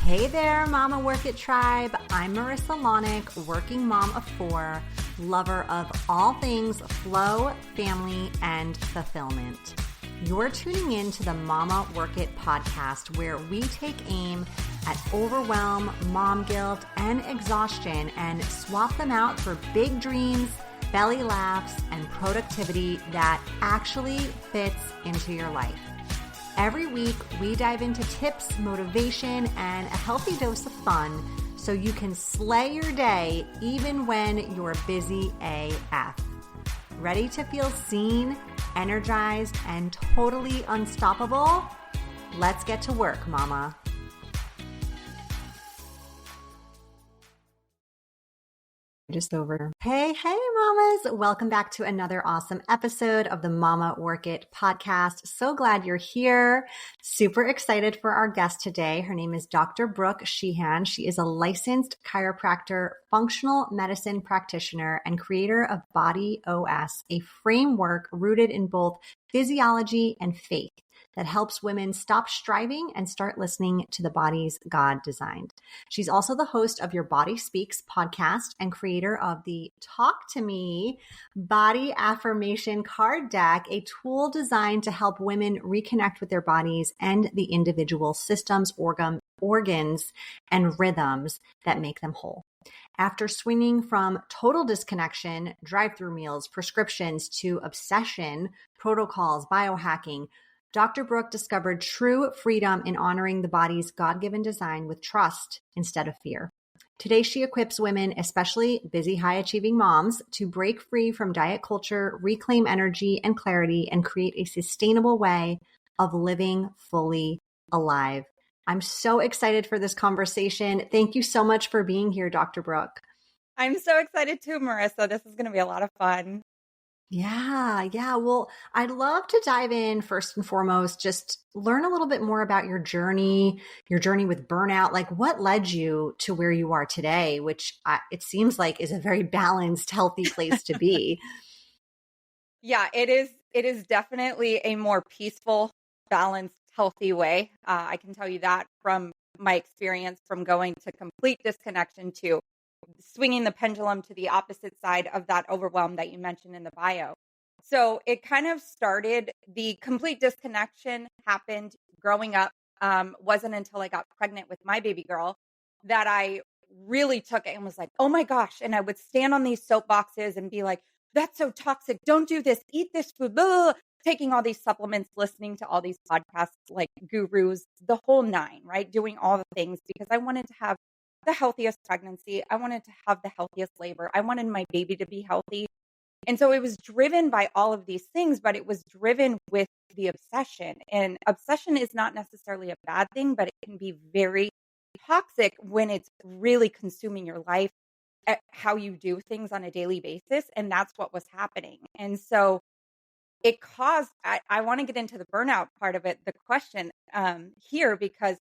Hey there, Mama Work It Tribe. I'm Marissa Lonick, working mom of 4, lover of all things flow, family, and fulfillment. You're tuning in to the Mama Work It podcast, where we take aim at overwhelm, mom guilt, and exhaustion and swap them out for big dreams, belly laughs, and productivity that actually fits into your life. Every week, we dive into tips, motivation, and a healthy dose of fun so you can slay your day even when you're busy AF. Ready to feel seen, energized, and totally unstoppable? Let's get to work, mama. Just over. Hey, mamas. Welcome back to another awesome episode of the Mama Work It podcast. So glad you're here. Super excited for our guest today. Her name is Dr. Brook Sheehan. She is a licensed chiropractor, functional medicine practitioner, and creator of Body OS, a framework rooted in both physiology and faith that helps women stop striving and start listening to the bodies God designed. She's also the host of Your Body Speaks podcast and creator of the Talk to Me Body Affirmation Card Deck, a tool designed to help women reconnect with their bodies and the individual systems, organs, and rhythms that make them whole. After swinging from total disconnection, drive-thru meals, prescriptions, to obsession, protocols, biohacking, Dr. Brook discovered true freedom in honoring the body's God-given design with trust instead of fear. Today, she equips women, especially busy, high-achieving moms, to break free from diet culture, reclaim energy and clarity, and create a sustainable way of living fully alive. I'm so excited for this conversation. Thank you so much for being here, Dr. Brook. I'm so excited too, Marissa. This is going to be a lot of fun. Yeah. Well, I'd love to dive in first and foremost, just learn a little bit more about your journey with burnout. Like, what led you to where you are today, which it seems like is a very balanced, healthy place to be. Yeah, it is. It is definitely a more peaceful, balanced, healthy way. I can tell you that from my experience from going to complete disconnection to swinging the pendulum to the opposite side of that overwhelm that you mentioned in the bio. So it kind of started, the complete disconnection happened growing up. Wasn't until I got pregnant with my baby girl that I really took it and was like, oh my gosh. And I would stand on these soapboxes and be like, that's so toxic. Don't do this. Eat this food. Blah, blah, blah. Taking all these supplements, listening to all these podcasts like gurus, the whole nine, right? Doing all the things because I wanted to have the healthiest pregnancy. I wanted to have the healthiest labor. I wanted my baby to be healthy. And so it was driven by all of these things, but it was driven with the obsession. And obsession is not necessarily a bad thing, but it can be very toxic when it's really consuming your life, at how you do things on a daily basis. And that's what was happening. And so it caused, I want to get into the burnout part of it, the question here, because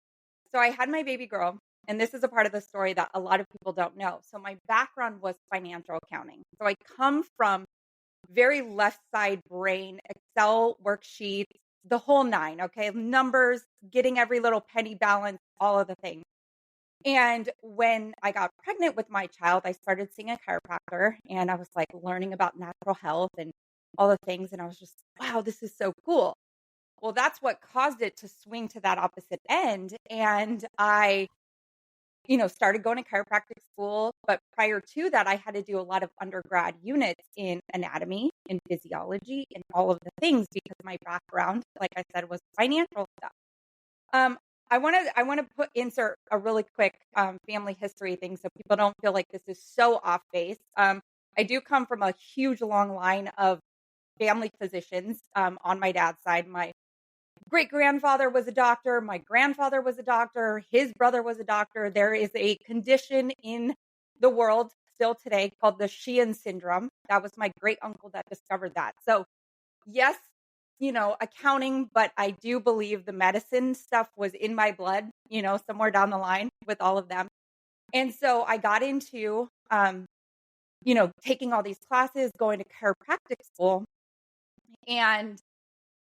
so I had my baby girl. And this is a part of the story that a lot of people don't know. So my background was financial accounting. So I come from very left side brain, Excel worksheets, the whole nine, okay? Numbers, getting every little penny balance, all of the things. And when I got pregnant with my child, I started seeing a chiropractor and I was like learning about natural health and all the things. And I was just, wow, this is so cool. Well, that's what caused it to swing to that opposite end. And I started going to chiropractic school. But prior to that, I had to do a lot of undergrad units in anatomy and physiology and all of the things because my background, like I said, was financial stuff. I want to insert a really quick family history thing so people don't feel like this is so off base. I do come from a huge long line of family physicians on my dad's side. My great-grandfather was a doctor. My grandfather was a doctor. His brother was a doctor. There is a condition in the world still today called the Sheehan syndrome. That was my great uncle that discovered that. So yes, accounting, but I do believe the medicine stuff was in my blood, somewhere down the line with all of them. And so I got into, taking all these classes, going to chiropractic school. And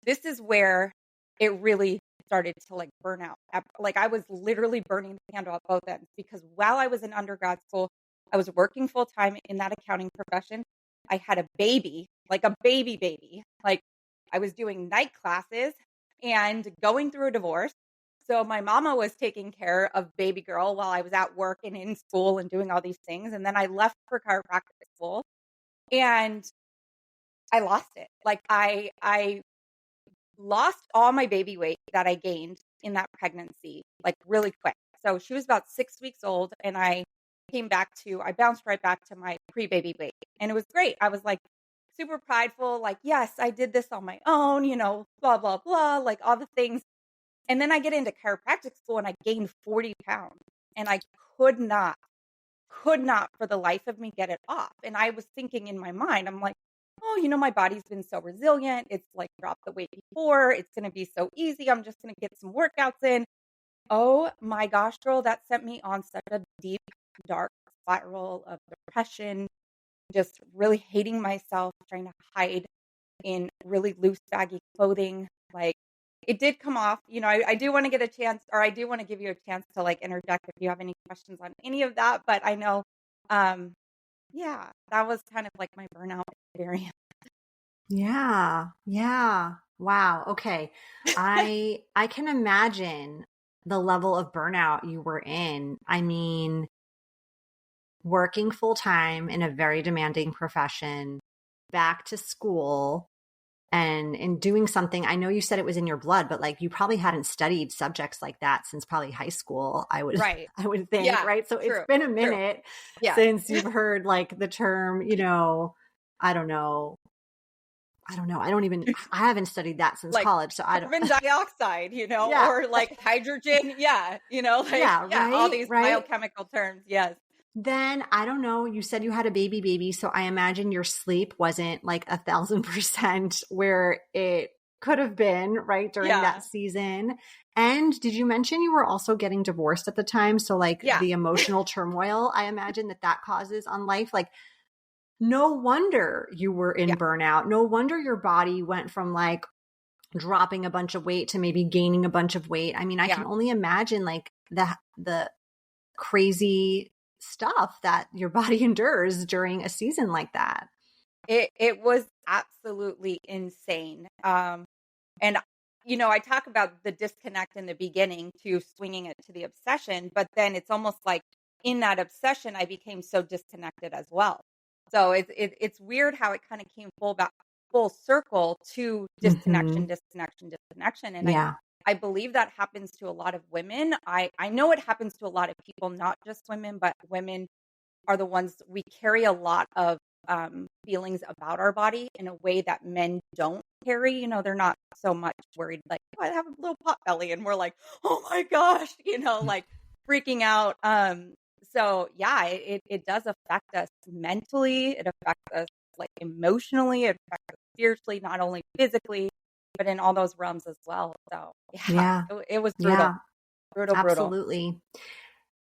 this is where it really started to like burn out. Like I was literally burning the candle at both ends because while I was in undergrad school, I was working full time in that accounting profession. I had a baby, like a baby. Like I was doing night classes and going through a divorce. So my mama was taking care of baby girl while I was at work and in school and doing all these things. And then I left for chiropractic school and I lost it. Like I lost all my baby weight that I gained in that pregnancy, like really quick. So she was about 6 weeks old and I bounced right back to my pre-baby weight. And it was great. I was like super prideful, like, yes, I did this on my own, blah, blah, blah, like all the things. And then I get into chiropractic school and I gained 40 pounds and I could not for the life of me get it off. And I was thinking in my mind, I'm like, oh, my body's been so resilient. It's like dropped the weight before. It's going to be so easy. I'm just going to get some workouts in. Oh my gosh, girl, that sent me on such a deep, dark spiral of depression, just really hating myself, trying to hide in really loose, baggy clothing. Like it did come off. I do want to get a chance, or I do want to give you a chance to like interject if you have any questions on any of that. But I know, yeah, that was kind of like my burnout experience. Yeah. Yeah. Wow. Okay. I can imagine the level of burnout you were in. I mean, working full time in a very demanding profession, back to school, and in doing something. I know you said it was in your blood, but like you probably hadn't studied subjects like that since probably high school. I would Right. I would think, Yeah, right? So true, it's been a true. minute Yeah. since you've heard like the term, I don't know. I haven't studied that since Like college. So I don't, carbon dioxide, yeah, or like hydrogen. Yeah. yeah, Yeah, all right, these right. biochemical terms. Yes. Then I don't know, you said you had a baby. So I imagine your sleep wasn't like 1,000% where it could have been, right, during Yeah. that season. And did you mention you were also getting divorced at the time? So like Yeah. the emotional turmoil, I imagine that causes on life, like no wonder you were in Yeah. burnout. No wonder your body went from like dropping a bunch of weight to maybe gaining a bunch of weight. I mean, I Yeah. can only imagine like the crazy stuff that your body endures during a season like that. It was absolutely insane. And I talk about the disconnect in the beginning to swinging it to the obsession, but then it's almost like in that obsession, I became so disconnected as well. So it's weird how it kind of came full circle to Mm-hmm. disconnection. And Yeah. I believe that happens to a lot of women. I know it happens to a lot of people, not just women, but women are the ones we carry a lot of feelings about our body in a way that men don't carry. They're not so much worried, like, oh, I have a little pot belly. And we're like, oh my gosh, like freaking out. So yeah, it does affect us mentally. It affects us like emotionally. It affects us spiritually, not only physically, but in all those realms as well. So yeah, Yeah. it was brutal, Yeah. brutal. Absolutely.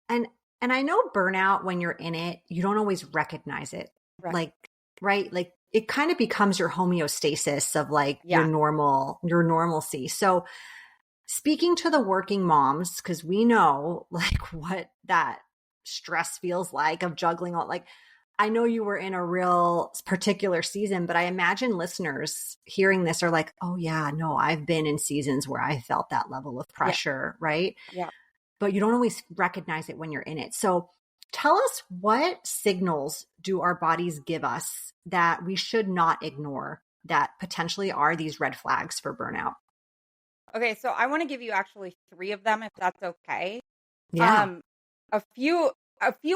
And I know burnout, when you're in it, you don't always recognize it. Right. Like, right? Like it kind of becomes your homeostasis of like your Yeah. normalcy. So speaking to the working moms, because we know like what that stress feels like of juggling all, like I know you were in a real particular season, but I imagine listeners hearing this are like, oh yeah, no, I've been in seasons where I felt that level of Yeah. pressure, right? Yeah. But you don't always recognize it when you're in it. So tell us, what signals do our bodies give us that we should not ignore that potentially are these red flags for burnout? Okay, so I want to give you actually 3 of them, if that's okay. Yeah. Um, a few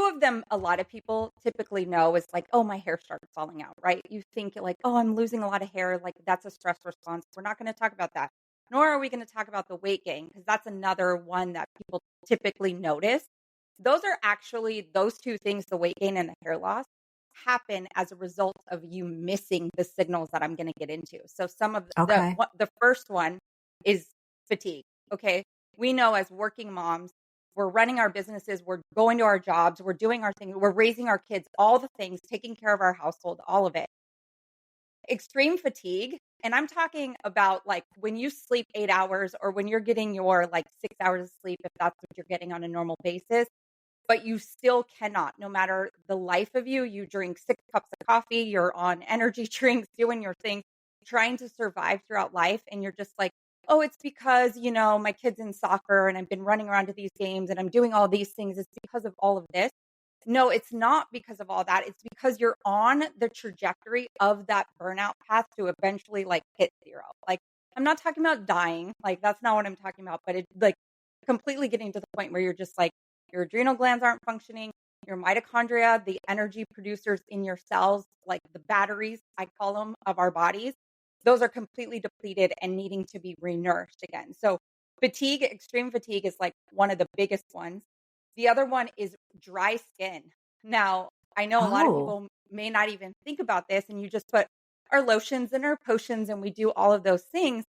of them, a lot of people typically know is like, oh, my hair started falling out, right? You think like, oh, I'm losing a lot of hair, like that's a stress response. We're not going to talk about that. Nor are we going to talk about the weight gain, because that's another one that people typically notice. Those are actually those 2 things, the weight gain and the hair loss, happen as a result of you missing the signals that I'm going to get into. So some of Okay. the first one is fatigue. Okay. We know as working moms, we're running our businesses, we're going to our jobs, we're doing our thing, we're raising our kids, all the things, taking care of our household, all of it. extreme fatigue. And I'm talking about like when you sleep 8 hours or when you're getting your like 6 hours of sleep, if that's what you're getting on a normal basis, but you still cannot, no matter the life of you, you drink 6 cups of coffee, you're on energy drinks, doing your thing, trying to survive throughout life. And you're just like, oh, it's because, my kid's in soccer and I've been running around to these games and I'm doing all these things. It's because of all of this. No, it's not because of all that. It's because you're on the trajectory of that burnout path to eventually like hit zero. Like, I'm not talking about dying. Like, that's not what I'm talking about, but it's like completely getting to the point where you're just like, your adrenal glands aren't functioning, your mitochondria, the energy producers in your cells, like the batteries, I call them, of our bodies, those are completely depleted and needing to be renourished again. So, fatigue, extreme fatigue is like one of the biggest ones. The other one is dry skin. Now, I know a lot of Oh, people may not even think about this, and you just put our lotions and our potions and we do all of those things,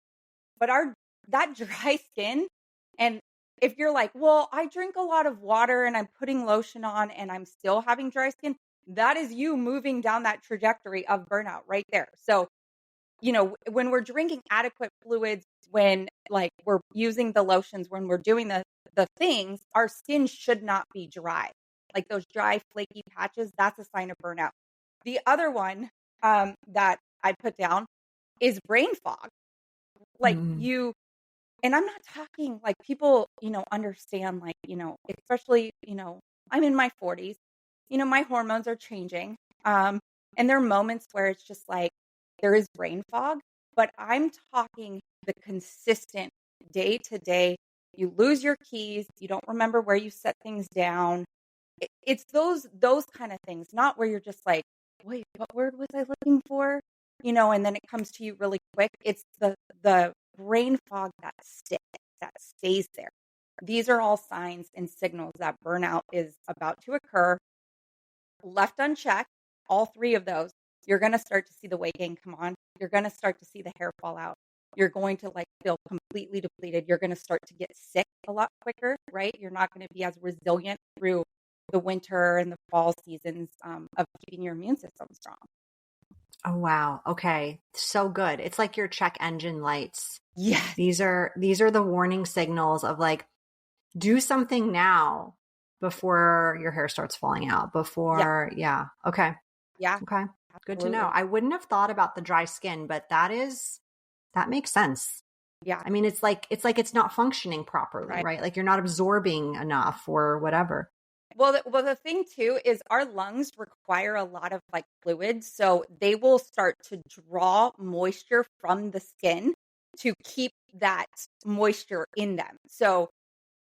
but our that dry skin, and if you're like, "Well, I drink a lot of water and I'm putting lotion on and I'm still having dry skin," that is you moving down that trajectory of burnout right there. So, when we're drinking adequate fluids, when like we're using the lotions, when we're doing the things, our skin should not be dry. Like those dry, flaky patches, that's a sign of burnout. The other one that I put down is brain fog. Like mm, you, and I'm not talking like people, understand, like, especially, I'm in my 40s, my hormones are changing. And there are moments where it's just like there is brain fog, but I'm talking the consistent day to day. You lose your keys, you don't remember where you set things down. It's those kind of things, not where you're just like, wait, what word was I looking for? And then it comes to you really quick. It's the brain fog that sticks, that stays there. These are all signs and signals that burnout is about to occur. Left unchecked, all three of those, you're going to start to see the weight gain come on. You're going to start to see the hair fall out. You're going to like feel completely depleted. You're going to start to get sick a lot quicker, right? You're not going to be as resilient through the winter and the fall seasons of keeping your immune system strong. oh wow. Okay. So good. It's like your check engine lights. Yes. These are the warning signals of like, do something now before your hair starts falling out. Yeah. Yeah. Okay. Yeah. Okay. Good to know. Absolutely. I wouldn't have thought about the dry skin, but that makes sense. Yeah. I mean, it's not functioning properly, Right. right? Like you're not absorbing enough or whatever. Well, the thing too is our lungs require a lot of like fluids, so they will start to draw moisture from the skin to keep that moisture in them. So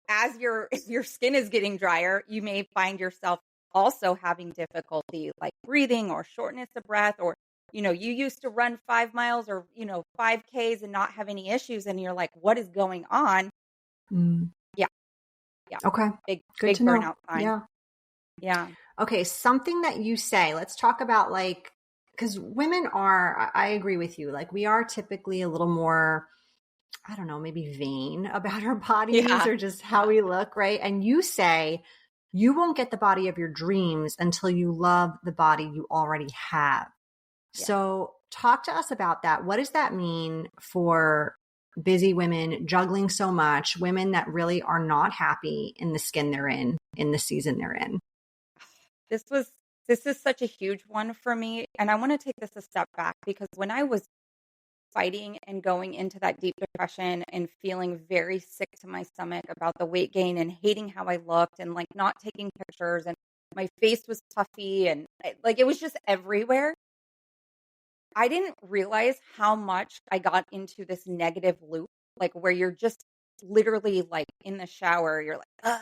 as your if your skin is getting drier, you may find yourself also having difficulty like breathing or shortness of breath, or you used to run 5 miles or 5Ks and not have any issues, and you're like, what is going on? Mm. Yeah, yeah, Okay. big Good big to know. burnout sign. Yeah. Yeah, Okay. Something that you say, let's talk about like, because women are, I agree with you. Like we are typically a little more, I don't know, maybe vain about our bodies yeah, or just how yeah, we look, right? And you say you won't get the body of your dreams until you love the body you already have. yeah. So, talk to us about that. What does that mean for busy women juggling so much, women that really are not happy in the skin they're in the season they're in? This was this is such a huge one for me, and I want to take this a step back because when I was fighting and going into that deep depression and feeling very sick to my stomach about the weight gain and hating how I looked and like not taking pictures, and my face was puffy and like it was just everywhere. I didn't realize how much I got into this negative loop, like where you're just literally like in the shower, you're like, "Ugh,"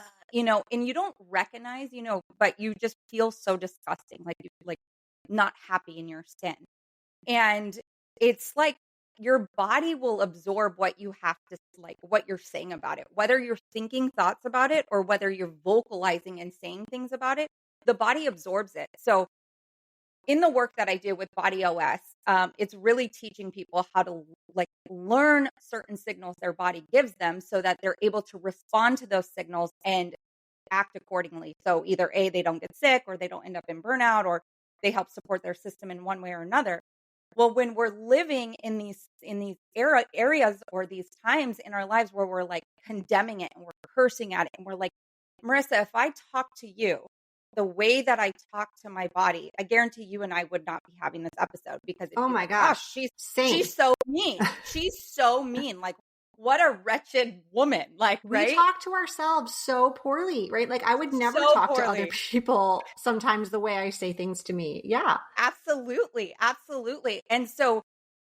and you don't recognize, but you just feel so disgusting, like you like not happy in your skin. And it's like your body will absorb what you have to like what you're saying about it, whether you're thinking thoughts about it or whether you're vocalizing and saying things about it, the body absorbs it. So in the work that I do with Body OS, it's really teaching people how to like learn certain signals their body gives them so that they're able to respond to those signals and act accordingly. So either A, they don't get sick or they don't end up in burnout or they help support their system in one way or another. Well, when we're living in these areas or these times in our lives where we're like condemning it and we're cursing at it and we're like, Marissa, if I talk to you the way that I talk to my body, I guarantee you and I would not be having this episode because it'd Oh be my like, gosh, gosh. she's Same. so mean. She's so mean. Like, what a wretched woman. Like, We right? talk to ourselves so poorly, right? Like I would never So talk to other poorly. people sometimes the way I say things to me. Yeah. Absolutely. Absolutely. And so,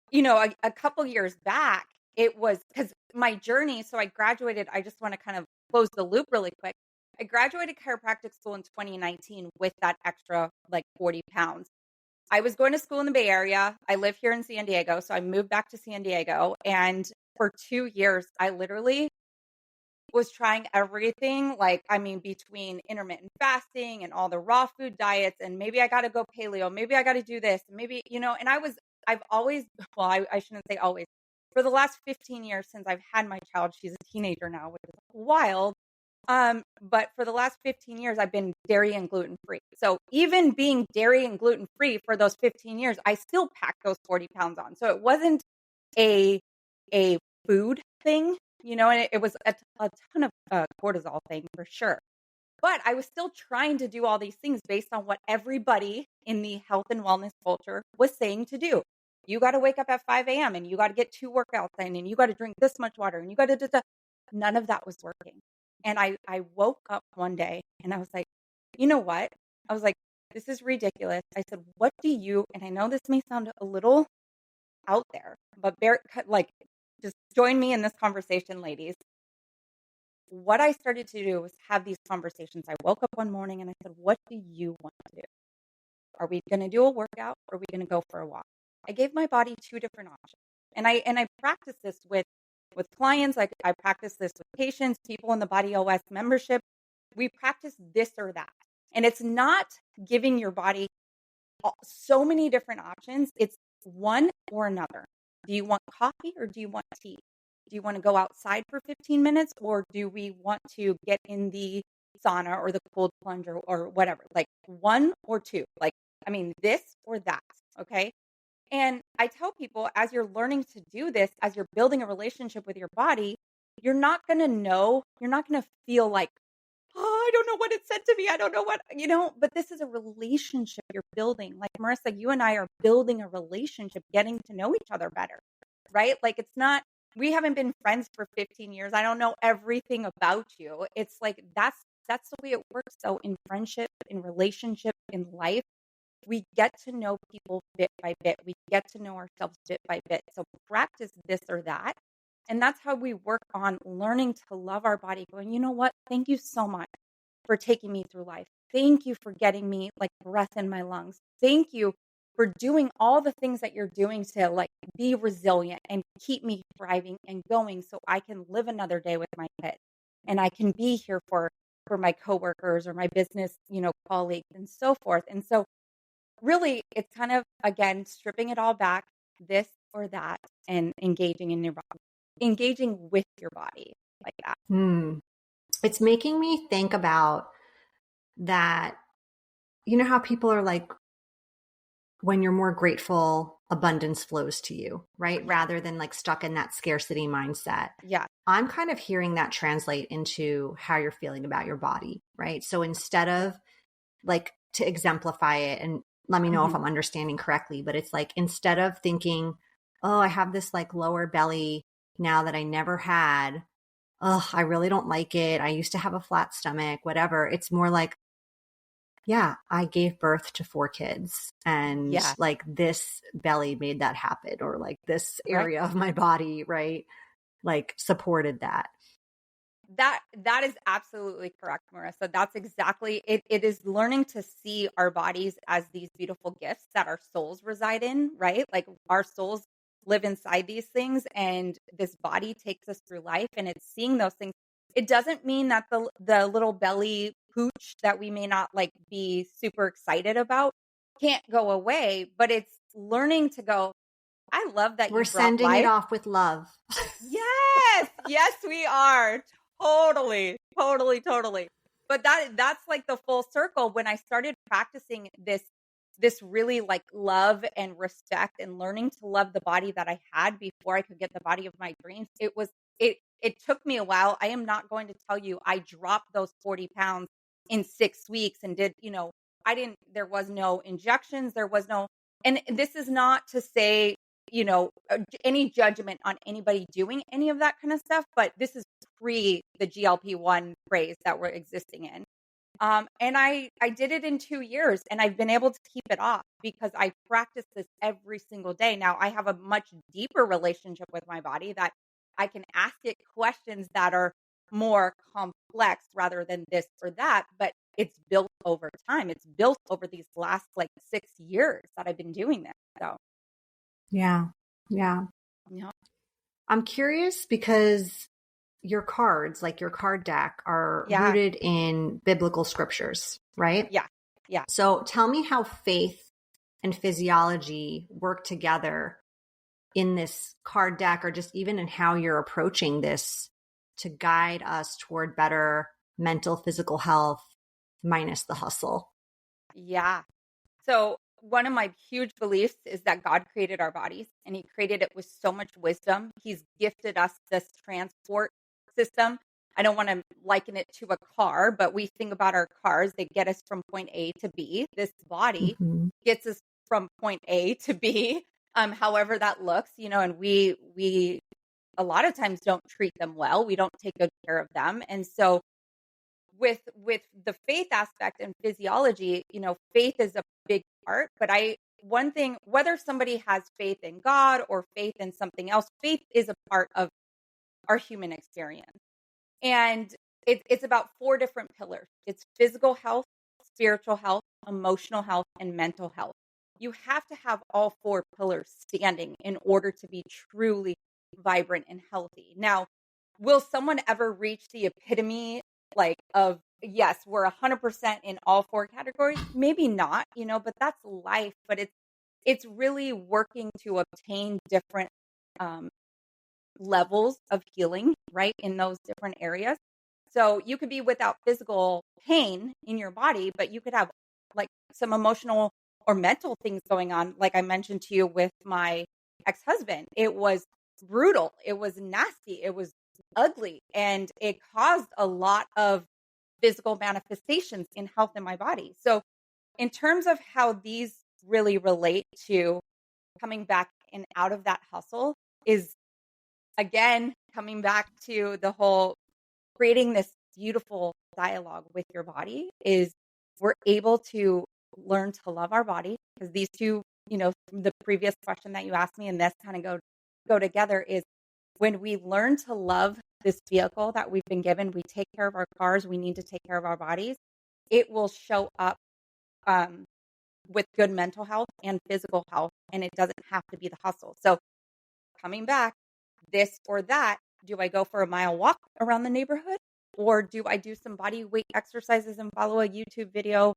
you know, a couple years back, it was because my journey. So I graduated. I just want to kind of close the loop really quick. I graduated chiropractic school in 2019 with that extra like 40 pounds. I was going to school in the Bay Area. I live here in San Diego. So I moved back to San Diego. And for 2 years, I literally was trying everything. Like, I mean, between intermittent fasting and all the raw food diets, and maybe I got to go paleo, maybe I got to do this, maybe, you know, and I've always, well, I shouldn't say always, for the last 15 years since I've had my child, she's a teenager now, which is wild. But for the last 15 years, I've been dairy and gluten free. So even being dairy and gluten free for those 15 years, I still packed those 40 pounds on. So it wasn't a, a food thing, you know, and it was a ton of cortisol thing for sure. But I was still trying to do all these things based on what everybody in the health and wellness culture was saying to do. You got to wake up at 5 a.m. and you got to get 2 workouts in and you got to drink this much water and you got to. None of that was working. And I woke up one day and I was like, you know what? I was like, this is ridiculous. I said, what do you, and I know this may sound a little out there, but like, just join me in this conversation, ladies. What I started to do was have these conversations. I woke up one morning and I said, what do you want to do? Are we going to do a workout or are we going to go for a walk? I gave my body two different options. And I practice this with clients. I practice this with patients, people in the Body OS membership. We practice this or that. And it's not giving your body so many different options. It's one or another. Do you want coffee or do you want tea? Do you want to go outside for 15 minutes or do we want to get in the sauna or the cold plunge or whatever? Like one or two. Like, I mean, this or that. Okay. And I tell people as you're learning to do this, as you're building a relationship with your body, you're not going to feel like, oh, I don't know what it said to me. I don't know what, you know, but this is a relationship you're building. Like Marissa, you and I are building a relationship, getting to know each other better, right? Like it's not, we haven't been friends for 15 years. I don't know everything about you. It's like, that's the way it works. So in friendship, in relationship, in life, we get to know people bit by bit. We get to know ourselves bit by bit. So practice this or that. And that's how we work on learning to love our body, going, you know what? Thank you so much for taking me through life. Thank you for getting me like breath in my lungs. Thank you for doing all the things that you're doing to like be resilient and keep me thriving and going so I can live another day with my kids and I can be here for my coworkers or my business, you know, colleagues and so forth. And so really it's kind of, again, stripping it all back, this or that, and engaging in your body, engaging with your body like that. It's making me think about that. You know how people are like, when you're more grateful, abundance flows to you, right? Rather than like stuck in that scarcity mindset. Yeah. I'm kind of hearing that translate into how you're feeling about your body, right? So instead of like, to exemplify it, and let me know if I'm understanding correctly, but it's like, instead of thinking, oh, I have this like lower belly now that I never had. Oh, I really don't like it. I used to have a flat stomach, whatever. It's more like, yeah, I gave birth to 4 kids and like this belly made that happen, or like this area of my body, right? Like supported that. That is absolutely correct, Marissa. That's exactly it. It is learning to see our bodies as these beautiful gifts that our souls reside in, right? Like our souls live inside these things and this body takes us through life, and it's seeing those things. It doesn't mean that the little belly pooch that we may not like be super excited about can't go away, but it's learning to go, I love that we're you brought sending life. it off with love. Yes, we are. Totally. But that's like the full circle. When I started practicing this this really like love and respect and learning to love the body that I had before I could get the body of my dreams. It took me a while. I am not going to tell you I dropped those 40 pounds in 6 weeks and did, there was no injections. There was no, and this is not to say, any judgment on anybody doing any of that kind of stuff, but this is pre the GLP-1 craze that we're existing in. And I did it in 2 years, and I've been able to keep it off because I practice this every single day. Now I have a much deeper relationship with my body that I can ask it questions that are more complex rather than this or that, but it's built over time. It's built over these last like 6 years that I've been doing this. So Yeah. Yeah. yeah. I'm curious because your cards, like your card deck, are rooted in biblical scriptures, right? Yeah. Yeah. So tell me how faith and physiology work together in this card deck, or just even in how you're approaching this to guide us toward better mental, physical health minus the hustle. Yeah. So one of my huge beliefs is that God created our bodies and he created it with so much wisdom. He's gifted us this transport system. I don't want to liken it to a car, but we think about our cars. They get us from point A to B. This body gets us from point A to B, however that looks, and we a lot of times don't treat them well. We don't take good care of them. And so with the faith aspect and physiology, faith is a big part, but one thing, whether somebody has faith in God or faith in something else, faith is a part of our human experience. And it's about 4 different pillars. It's physical health, spiritual health, emotional health, and mental health. You have to have all 4 pillars standing in order to be truly vibrant and healthy. Now, will someone ever reach the epitome of, yes, we're 100% in all 4 categories? Maybe not, but that's life. But it's really working to obtain different levels of healing, right, in those different areas. So you could be without physical pain in your body, but you could have like some emotional or mental things going on. Like I mentioned to you with my ex-husband, it was brutal. It was nasty. It was ugly. And it caused a lot of physical manifestations in health in my body. So in terms of how these really relate to coming back and out of that hustle is, again, coming back to the whole creating this beautiful dialogue with your body is we're able to learn to love our body, because these two, the previous question that you asked me and this kind of go together is when we learn to love this vehicle that we've been given, we take care of our cars, we need to take care of our bodies. It will show up with good mental health and physical health, and it doesn't have to be the hustle. So coming back, this or that, do I go for a mile walk around the neighborhood, or do I do some body weight exercises and follow a YouTube video,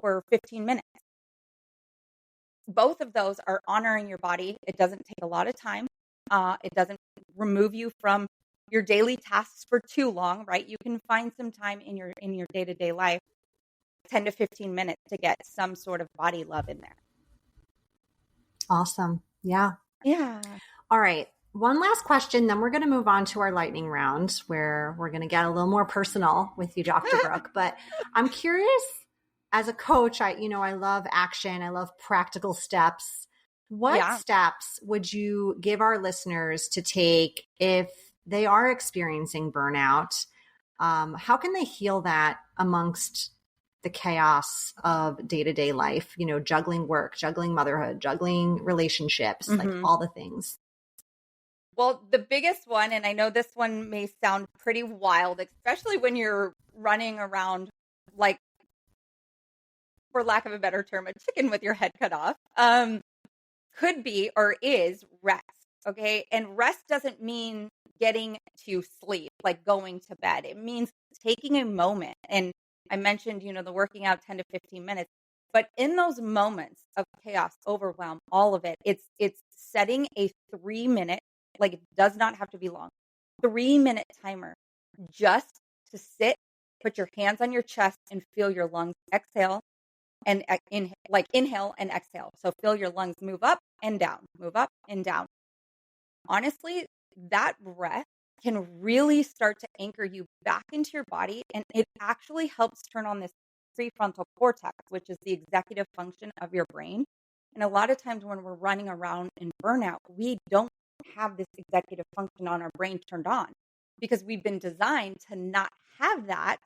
for 15 minutes? Both of those are honoring your body. It doesn't take a lot of time. It doesn't remove you from your daily tasks for too long, right? You can find some time in your day-to-day life, 10 to 15 minutes, to get some sort of body love in there. Awesome. Yeah. Yeah. All right. One last question, then we're going to move on to our lightning round, where we're going to get a little more personal with you, Dr. Brook. But I'm curious, as a coach, I love action. I love practical steps. What steps would you give our listeners to take if they are experiencing burnout? How can they heal that amongst the chaos of day-to-day life, juggling work, juggling motherhood, juggling relationships, like all the things? Well, the biggest one, and I know this one may sound pretty wild, especially when you're running around like, for lack of a better term, a chicken with your head cut off, could be or is rest. Okay. And rest doesn't mean getting to sleep, like going to bed. It means taking a moment. And I mentioned, the working out 10 to 15 minutes, but in those moments of chaos, overwhelm, all of it, it's setting a 3-minute, like it does not have to be long, 3-minute timer just to sit, put your hands on your chest and feel your lungs exhale and inhale and exhale. So feel your lungs move up and down, move up and down. Honestly, that breath can really start to anchor you back into your body. And it actually helps turn on this prefrontal cortex, which is the executive function of your brain. And a lot of times when we're running around in burnout, we don't have this executive function on our brain turned on because we've been designed to not have that.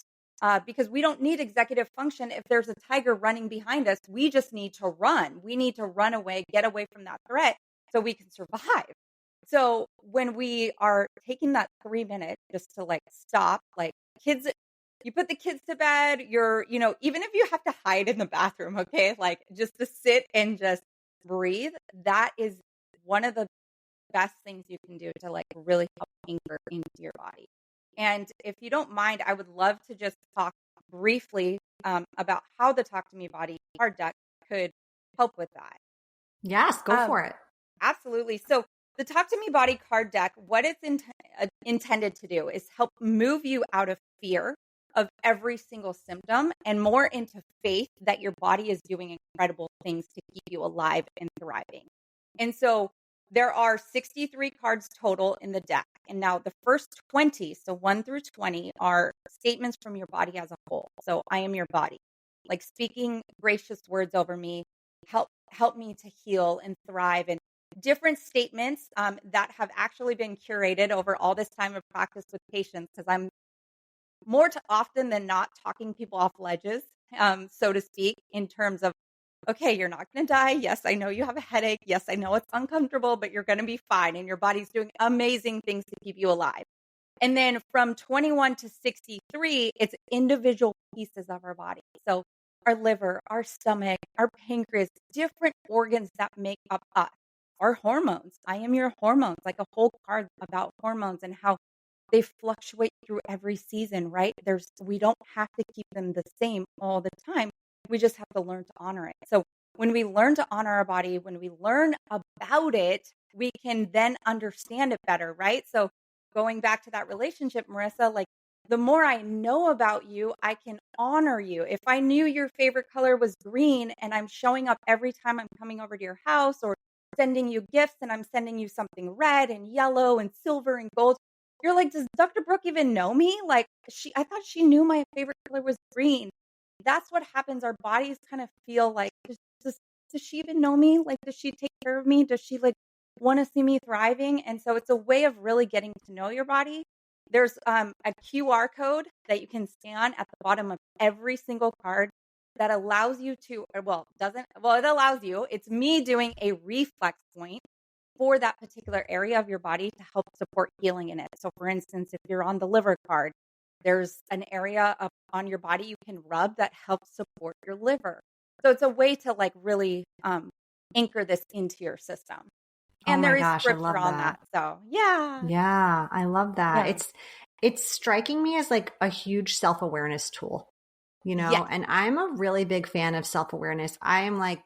Because we don't need executive function. If there's a tiger running behind us, we just need to run. We need to run away, get away from that threat so we can survive. So when we are taking that 3 minutes just to like stop, like kids, you put the kids to bed, even if you have to hide in the bathroom, okay, like just to sit and just breathe, that is one of the best things you can do to like really help anchor into your body. And if you don't mind, I would love to just talk briefly about how the Talk to Me Body card deck could help with that. Yes, go for it. Absolutely. So the Talk to Me Body card deck, what it's intended to do is help move you out of fear of every single symptom and more into faith that your body is doing incredible things to keep you alive and thriving. And so there are 63 cards total in the deck. And now the first 20, so 1 through 20, are statements from your body as a whole. So I am your body, like speaking gracious words over me, help me to heal and thrive, and different statements that have actually been curated over all this time of practice with patients, because I'm more often than not talking people off ledges, so to speak, in terms of, okay, you're not going to die. Yes, I know you have a headache. Yes, I know it's uncomfortable, but you're going to be fine. And your body's doing amazing things to keep you alive. And then from 21 to 63, it's individual pieces of our body. So our liver, our stomach, our pancreas, different organs that make up us. Our hormones. I am your hormones, like a whole card about hormones and how they fluctuate through every season, right? We don't have to keep them the same all the time. We just have to learn to honor it. So when we learn to honor our body, when we learn about it, we can then understand it better, right? So going back to that relationship, Marissa, like the more I know about you, I can honor you. If I knew your favorite color was green and I'm showing up every time I'm coming over to your house or sending you gifts and I'm sending you something red and yellow and silver and gold, you're like, does Dr. Brooke even know me? Like I thought she knew my favorite color was green. That's what happens. Our bodies kind of feel like, does she even know me? Like, does she take care of me? Does she like want to see me thriving? And so it's a way of really getting to know your body. There's a QR code that you can scan at the bottom of every single card that allows you to, it allows you, it's me doing a reflex point for that particular area of your body to help support healing in it. So for instance, if you're on the liver card, there's an area on your body you can rub that helps support your liver. So it's a way to like really anchor this into your system. And there is scripture on that. So yeah. Yeah, I love that. Yeah. It's striking me as like a huge self-awareness tool, Yes. and I'm a really big fan of self-awareness. I am like,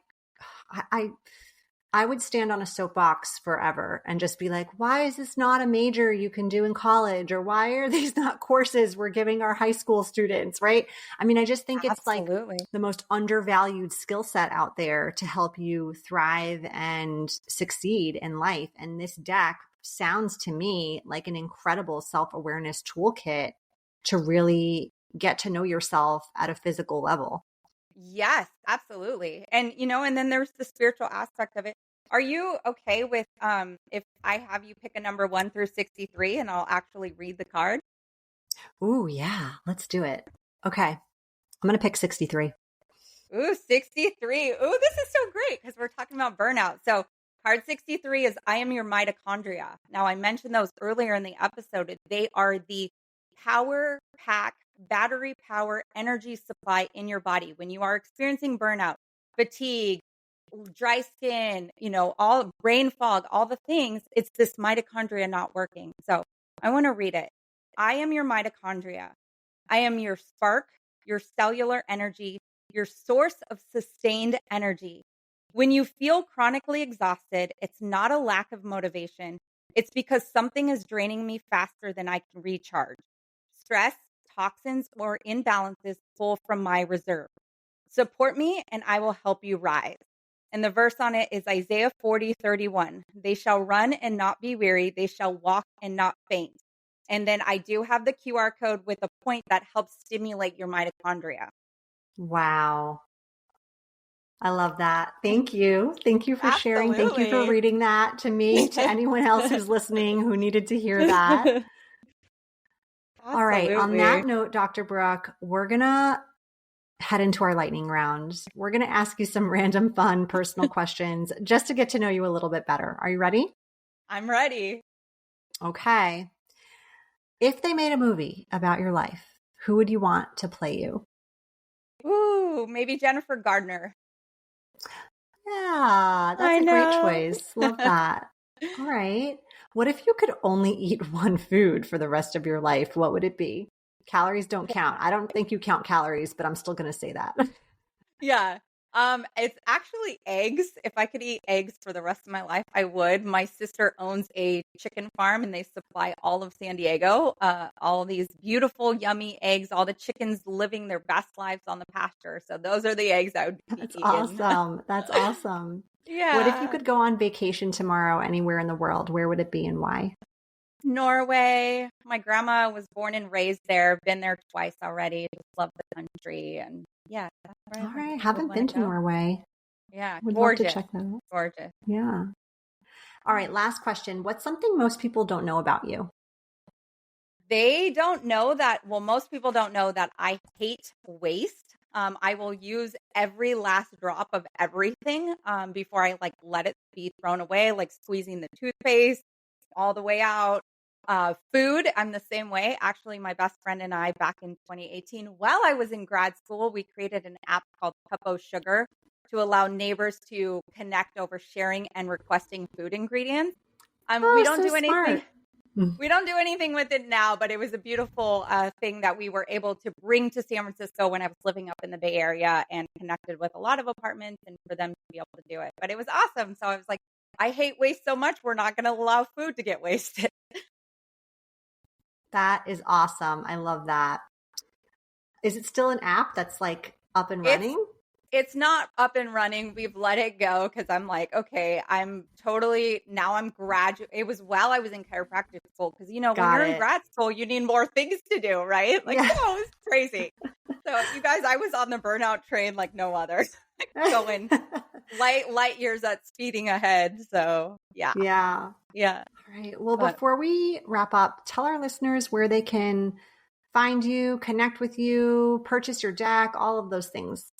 I would stand on a soapbox forever and just be like, why is this not a major you can do in college? Or why are these not courses we're giving our high school students, right? I mean, I just think it's like the most undervalued skill set out there to help you thrive and succeed in life. And this deck sounds to me like an incredible self-awareness toolkit to really get to know yourself at a physical level. Yes, absolutely. And and then there's the spiritual aspect of it. Are you okay with if I have you pick a number 1 through 63 and I'll actually read the card? Ooh, yeah, let's do it. Okay. I'm going to pick 63. Ooh, 63. Ooh, this is so great because we're talking about burnout. So card 63 is I am your mitochondria. Now I mentioned those earlier in the episode. They are the power pack, battery power energy supply in your body. When you are experiencing burnout, fatigue, dry skin, all brain fog, all the things, it's this mitochondria not working. So I want to read it. I am your mitochondria. I am your spark, your cellular energy, your source of sustained energy. When you feel chronically exhausted, it's not a lack of motivation. It's because something is draining me faster than I can recharge. Stress, toxins, or imbalances pull from my reserve. Support me and I will help you rise. And the verse on it is Isaiah 40:31. They shall run and not be weary. They shall walk and not faint. And then I do have the QR code with a point that helps stimulate your mitochondria. Wow. I love that. Thank you. Thank you for sharing. Thank you for reading that to me, to anyone else who's listening who needed to hear that. All right. On that note, Dr. Brook, we're going to head into our lightning round. We're going to ask you some random fun personal questions just to get to know you a little bit better. Are you ready? I'm ready. Okay. If they made a movie about your life, who would you want to play you? Ooh, maybe Jennifer Gardner. Yeah, that's a great choice. Love that. All right. What if you could only eat one food for the rest of your life? What would it be? Calories don't count. I don't think you count calories, but I'm still going to say that. Yeah. It's actually eggs. If I could eat eggs for the rest of my life, I would. My sister owns a chicken farm and they supply all of San Diego, all these beautiful, yummy eggs, all the chickens living their best lives on the pasture. So those are the eggs I would be eating. Awesome. That's awesome. Yeah. What if you could go on vacation tomorrow anywhere in the world? Where would it be and why? Norway. My grandma was born and raised there. Been there twice already. Just love the country. And yeah. All right. Haven't been to Norway. Yeah. Would gorgeous. love to check that out. Gorgeous. Yeah. All right. Last question. What's something most people don't know about you? They don't know that. Well, most people don't know that I hate waste. I will use every last drop of everything before I let it be thrown away, like squeezing the toothpaste all the way out. Food, I'm the same way. Actually, my best friend and I, back in 2018, while I was in grad school, we created an app called Cup Sugar to allow neighbors to connect over sharing and requesting food ingredients. We don't do anything. Smart. We don't do anything with it now, but it was a beautiful thing that we were able to bring to San Francisco when I was living up in the Bay Area and connected with a lot of apartments and for them to be able to do it. But it was awesome. So I was like, I hate waste so much. We're not going to allow food to get wasted. That is awesome. I love that. Is it still an app that's up and running? It's not up and running. We've let it go because I'm like, okay, I'm graduate. It was while I was in chiropractic school because, when you're in grad school, you need more things to do, right? It's crazy. So you guys, I was on the burnout train like no other, going light years at speeding ahead. So yeah. Yeah. Yeah. All right. Well, before we wrap up, tell our listeners where they can find you, connect with you, purchase your deck, all of those things.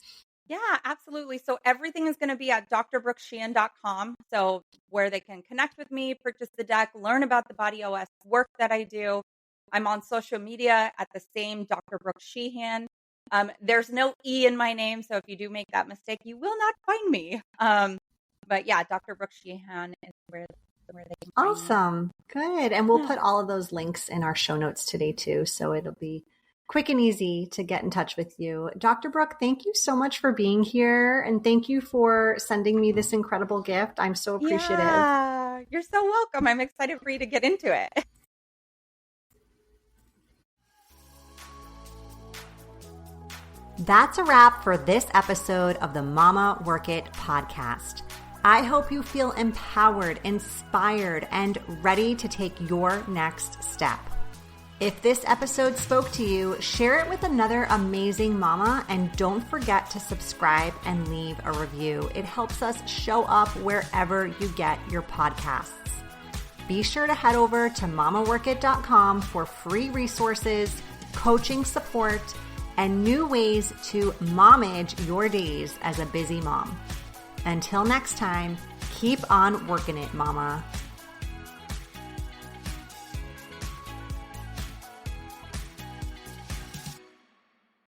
Yeah, absolutely. So everything is going to be at drbrookSheehan.com. So where they can connect with me, purchase the deck, learn about the Body OS work that I do. I'm on social media at the same Dr. Brook Sheehan. There's no E in my name. So if you do make that mistake, you will not find me. But yeah, Dr. Brook Sheehan is where they can find Awesome. me. Good. And we'll put all of those links in our show notes today too. So it'll be quick and easy to get in touch with you. Dr. Brook, thank you so much for being here. And thank you for sending me this incredible gift. I'm so appreciative. Yeah, you're so welcome. I'm excited for you to get into it. That's a wrap for this episode of the Mama Work It podcast. I hope you feel empowered, inspired, and ready to take your next step. If this episode spoke to you, share it with another amazing mama, and don't forget to subscribe and leave a review. It helps us show up wherever you get your podcasts. Be sure to head over to mamaworkit.com for free resources, coaching support, and new ways to momage your days as a busy mom. Until next time, keep on working it, mama.